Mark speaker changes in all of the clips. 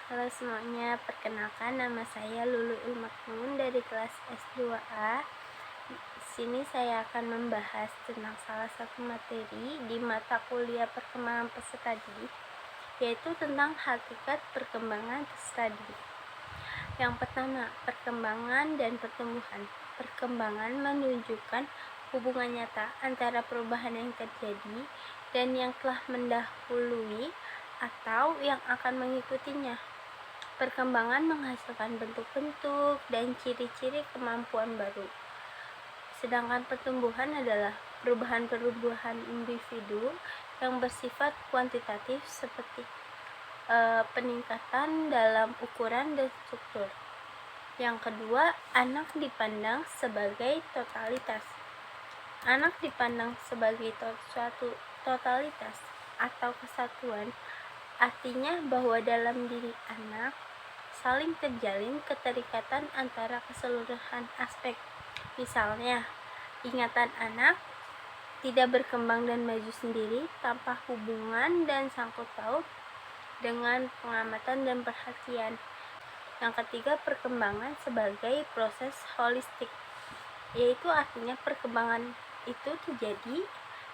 Speaker 1: Halo semuanya, perkenalkan nama saya Lulu Ilmaknun dari kelas S2A. Di sini saya akan membahas tentang salah satu materi di mata kuliah perkembangan peserta didik, yaitu tentang hakikat perkembangan peserta didik. Yang pertama, perkembangan dan pertumbuhan. Perkembangan menunjukkan hubungan nyata antara perubahan yang terjadi dan yang telah mendahului atau yang akan mengikutinya. Perkembangan menghasilkan bentuk-bentuk dan ciri-ciri kemampuan baru. Sedangkan pertumbuhan adalah perubahan-perubahan individu yang bersifat kuantitatif seperti peningkatan dalam ukuran dan struktur. Yang kedua, anak dipandang sebagai totalitas. Anak dipandang sebagai suatu totalitas atau kesatuan, artinya bahwa dalam diri anak saling terjalin keterikatan antara keseluruhan aspek. Misalnya, ingatan anak tidak berkembang dan maju sendiri tanpa hubungan dan sangkut paut dengan pengamatan dan perhatian. Yang ketiga, perkembangan sebagai proses holistik, yaitu artinya perkembangan itu terjadi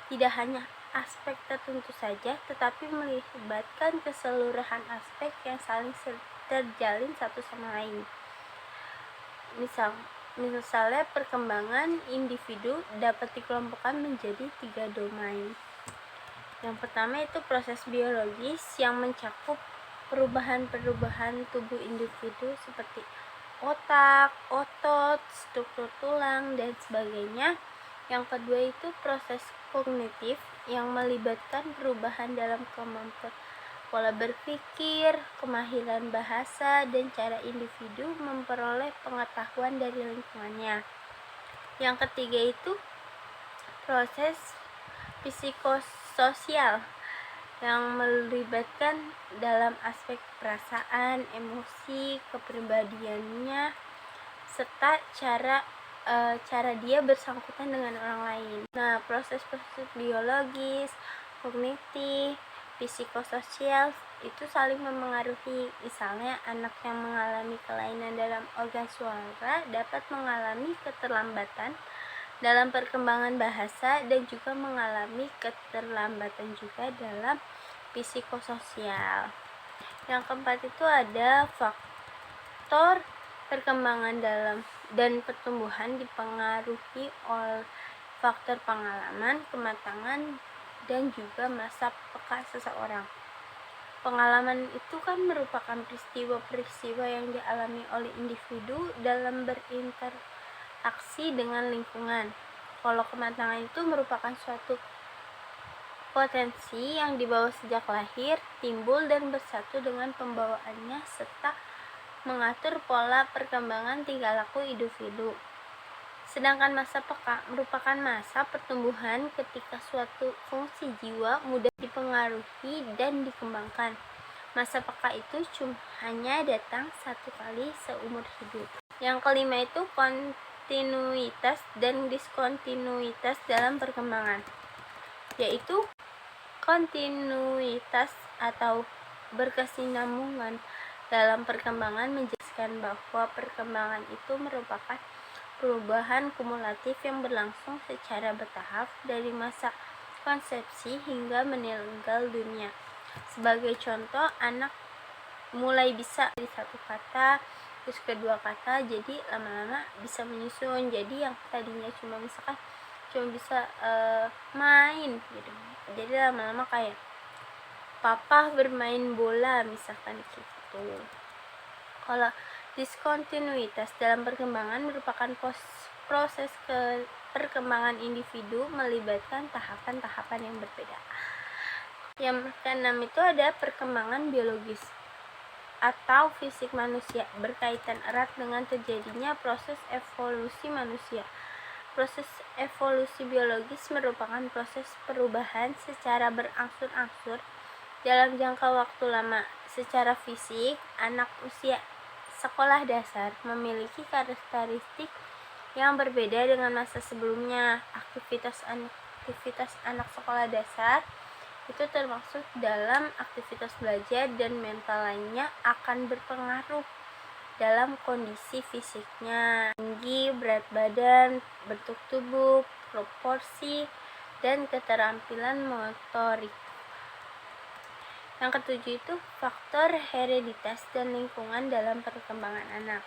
Speaker 1: tidak hanya aspek tertentu saja, tetapi melibatkan keseluruhan aspek yang saling terjalin satu sama lain. Misalnya perkembangan individu dapat dikelompokkan menjadi 3 domain. Yang pertama itu proses biologis yang mencakup perubahan-perubahan tubuh individu seperti otak, otot, struktur tulang, dan sebagainya. Yang kedua itu proses kognitif yang melibatkan perubahan dalam kemampuan pola berpikir, kemahiran bahasa, dan cara individu memperoleh pengetahuan dari lingkungannya. Yang ketiga itu proses psikososial yang melibatkan dalam aspek perasaan, emosi, kepribadiannya, serta cara dia bersangkutan dengan orang lain. Nah, proses-proses biologis, kognitif, psikososial itu saling memengaruhi. Misalnya, anak yang mengalami kelainan dalam organ suara dapat mengalami keterlambatan dalam perkembangan bahasa dan juga mengalami keterlambatan juga dalam psikososial. Yang keempat itu ada faktor perkembangan dalam dan pertumbuhan dipengaruhi oleh faktor pengalaman, kematangan, dan juga masa peka seseorang. Pengalaman itu kan merupakan peristiwa-peristiwa yang dialami oleh individu dalam berinteraksi dengan lingkungan. Kalau kematangan itu merupakan suatu potensi yang dibawa sejak lahir, timbul dan bersatu dengan pembawaannya serta mengatur pola perkembangan tingkah laku individu. Sedangkan masa peka merupakan masa pertumbuhan ketika suatu fungsi jiwa mudah dipengaruhi dan dikembangkan. Masa peka itu hanya datang satu kali seumur hidup. Yang kelima itu kontinuitas dan diskontinuitas dalam perkembangan, yaitu kontinuitas atau berkesinambungan dalam perkembangan menjelaskan bahwa perkembangan itu merupakan perubahan kumulatif yang berlangsung secara bertahap dari masa konsepsi hingga meninggal dunia. Sebagai contoh, anak mulai bisa dari satu kata, terus kedua kata, jadi lama-lama bisa menyusun. Jadi yang tadinya cuma misalkan cuma bisa main gitu, jadi lama-lama kayak papa bermain bola misalkan gitu. Kalau diskontinuitas dalam perkembangan merupakan proses perkembangan individu melibatkan tahapan-tahapan yang berbeda. Yang keenam itu ada perkembangan biologis atau fisik manusia, berkaitan erat dengan terjadinya proses evolusi manusia. Proses evolusi biologis merupakan proses perubahan secara berangsur-angsur dalam jangka waktu lama. Secara fisik, anak usia sekolah dasar memiliki karakteristik yang berbeda dengan masa sebelumnya. Aktivitas anak sekolah dasar itu termasuk dalam aktivitas belajar, dan mental lainnya akan berpengaruh dalam kondisi fisiknya, tinggi, berat badan, bentuk tubuh, proporsi, dan keterampilan motorik. Yang ketujuh itu faktor hereditas dan lingkungan dalam perkembangan anak.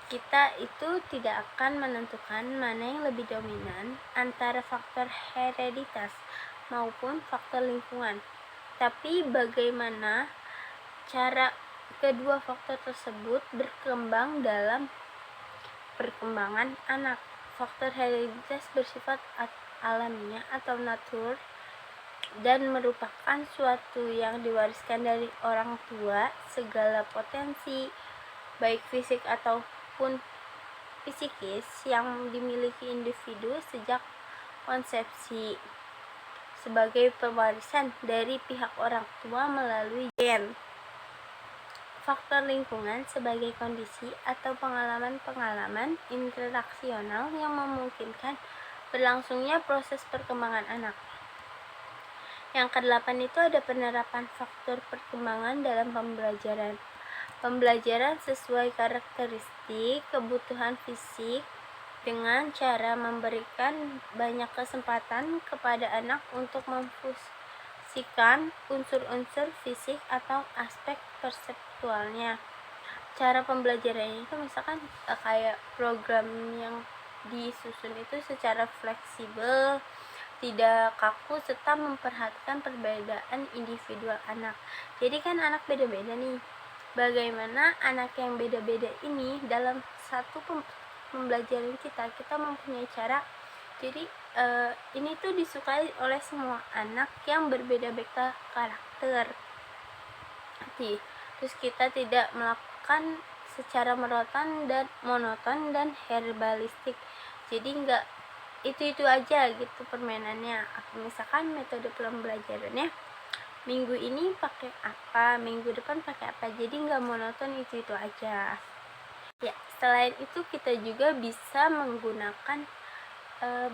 Speaker 1: Kita itu tidak akan menentukan mana yang lebih dominan antara faktor hereditas maupun faktor lingkungan, tapi bagaimana cara kedua faktor tersebut berkembang dalam perkembangan anak. Faktor hereditas bersifat alamiah atau natur dan merupakan suatu yang diwariskan dari orang tua. Segala potensi baik fisik ataupun psikis yang dimiliki individu sejak konsepsi sebagai pewarisan dari pihak orang tua melalui gen. Faktor lingkungan sebagai kondisi atau pengalaman-pengalaman interaksional yang memungkinkan berlangsungnya proses perkembangan anak. Yang kedelapan itu ada penerapan faktor perkembangan dalam pembelajaran. Pembelajaran sesuai karakteristik kebutuhan fisik dengan cara memberikan banyak kesempatan kepada anak untuk memfungsikan unsur-unsur fisik atau aspek perseptualnya. Cara pembelajaran itu misalkan kayak program yang disusun itu secara fleksibel, tidak kaku, serta memperhatikan perbedaan individual anak. Jadi kan anak beda-beda nih. Bagaimana anak yang beda-beda ini dalam satu pembelajaran kita mempunyai cara. Jadi ini tuh disukai oleh semua anak yang berbeda-beda karakter. Terus kita tidak melakukan secara monoton dan herbalistik. Jadi enggak itu aja gitu permainannya. Misalkan metode pembelajarannya minggu ini pakai apa, minggu depan pakai apa, jadi nggak monoton itu aja ya. Selain itu kita juga bisa menggunakan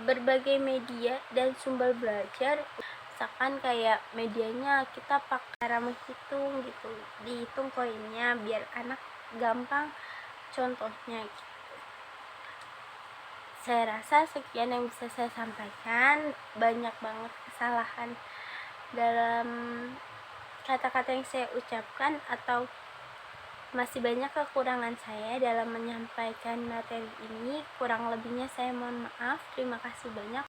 Speaker 1: berbagai media dan sumber belajar. Misalkan kayak medianya kita pakai cara menghitung gitu, dihitung koinnya biar anak gampang contohnya gitu. Saya rasa sekian yang bisa saya sampaikan. Banyak banget kesalahan dalam kata-kata yang saya ucapkan, atau masih banyak kekurangan saya dalam menyampaikan materi ini. Kurang lebihnya saya mohon maaf. Terima kasih banyak.